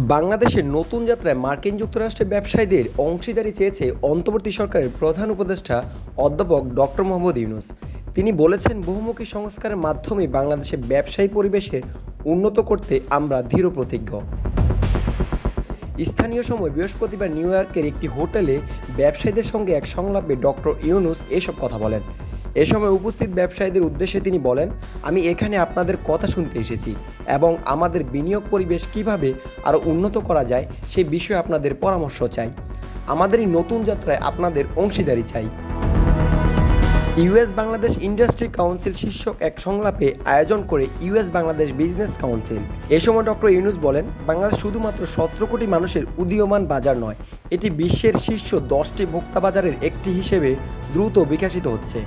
বাংলাদেশের নতুন যাত্রায় মার্কিন যুক্তরাষ্ট্রের ব্যবসায়ীদের অংশীদারি চেয়েছে অন্তর্বর্তী সরকারের প্রধান উপদেষ্টা অধ্যাপক ডক্টর মোহাম্মদ ইউনূস। তিনি বলেছেন, বহুমুখী সংস্কারের মাধ্যমে বাংলাদেশের ব্যবসায়ী পরিবেশে উন্নত করতে আমরা দৃঢ় প্রতিজ্ঞ। স্থানীয় সময় বৃহস্পতিবার নিউ ইয়র্কের একটি হোটেলে ব্যবসায়ীদের সঙ্গে এক সংলাপে ডক্টর ইউনূস এসব কথা বলেন। এ সময় উপস্থিত ব্যবসায়ীদের উদ্দেশ্যে তিনি বলেন, আমি এখানে আপনাদের কথা শুনতে এসেছি এবং আমাদের বিনিয়োগ পরিবেশ কিভাবে আরও উন্নত করা যায় সেই বিষয়ে আপনাদের পরামর্শ চাই। আমাদের এই নতুন যাত্রায় আপনাদের অংশীদারি চাই। ইউএস বাংলাদেশ ইন্ডাস্ট্রি কাউন্সিল শীর্ষক এক সংলাপে আয়োজন করে ইউএস বাংলাদেশ বিজনেস কাউন্সিল। এ সময় ডক্টর ইউনূস বলেন, বাংলাদেশ শুধুমাত্র 17 কোটি মানুষের উদীয়মান বাজার নয়, এটি বিশ্বের শীর্ষ 10টি ভোক্তা বাজারের একটি হিসেবে দ্রুত বিকশিত হচ্ছে।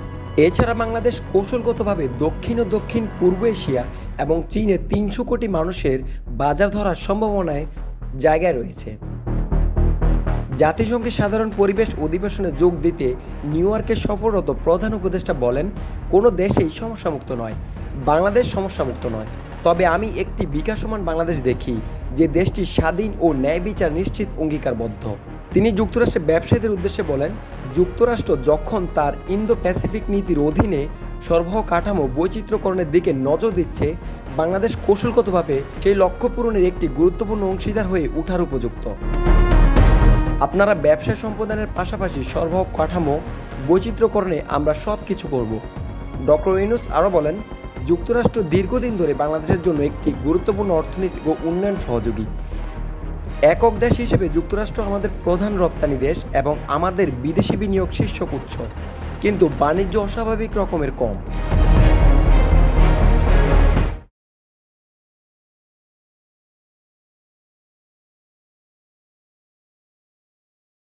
এছাড়া বাংলাদেশ কৌশলগতভাবে দক্ষিণ ও দক্ষিণ পূর্ব এশিয়া এবং চীনে 300 কোটি মানুষের বাজার ধরার সম্ভাবনায় জায়গায় রয়েছে। জাতিসংঘের সাধারণ পরিবেশ অধিবেশনে যোগ দিতে নিউ ইয়র্কে সফররত প্রধান উপদেষ্টা বলেন, কোনো দেশেই সমস্যামুক্ত নয়, বাংলাদেশ সমস্যামুক্ত নয়। তবে আমি একটি বিকাশমান বাংলাদেশ দেখি, যে দেশটি স্বাধীন ও ন্যায় বিচার নিশ্চিত অঙ্গীকারবদ্ধ। তিনি যুক্তরাষ্ট্রের ব্যবসায়ীদের উদ্দেশ্যে বলেন, যুক্তরাষ্ট্র যখন তার ইন্দো প্যাসিফিক নীতির অধীনে সরবরাহ কাঠামো বৈচিত্র্যকরণের দিকে নজর দিচ্ছে, বাংলাদেশ কৌশলগতভাবে সেই লক্ষ্য পূরণের একটি গুরুত্বপূর্ণ অংশীদার হয়ে ওঠার উপযুক্ত। আপনারা ব্যবসা সম্প্রদানের পাশাপাশি সরবরাহ কাঠামো বৈচিত্র্যকরণে আমরা সব কিছু করব। ডক্টর ইউনূস আরও বলেন, যুক্তরাষ্ট্র দীর্ঘদিন ধরে বাংলাদেশের জন্য একটি গুরুত্বপূর্ণ অর্থনৈতিক ও উন্নয়ন সহযোগী। একক দেশ হিসেবে যুক্তরাষ্ট্র আমাদের প্রধান রপ্তানি দেশ এবং আমাদের বিদেশি বিনিয়োগ শীর্ষক উৎস, কিন্তু বাণিজ্য অস্বাভাবিক রকমের কম।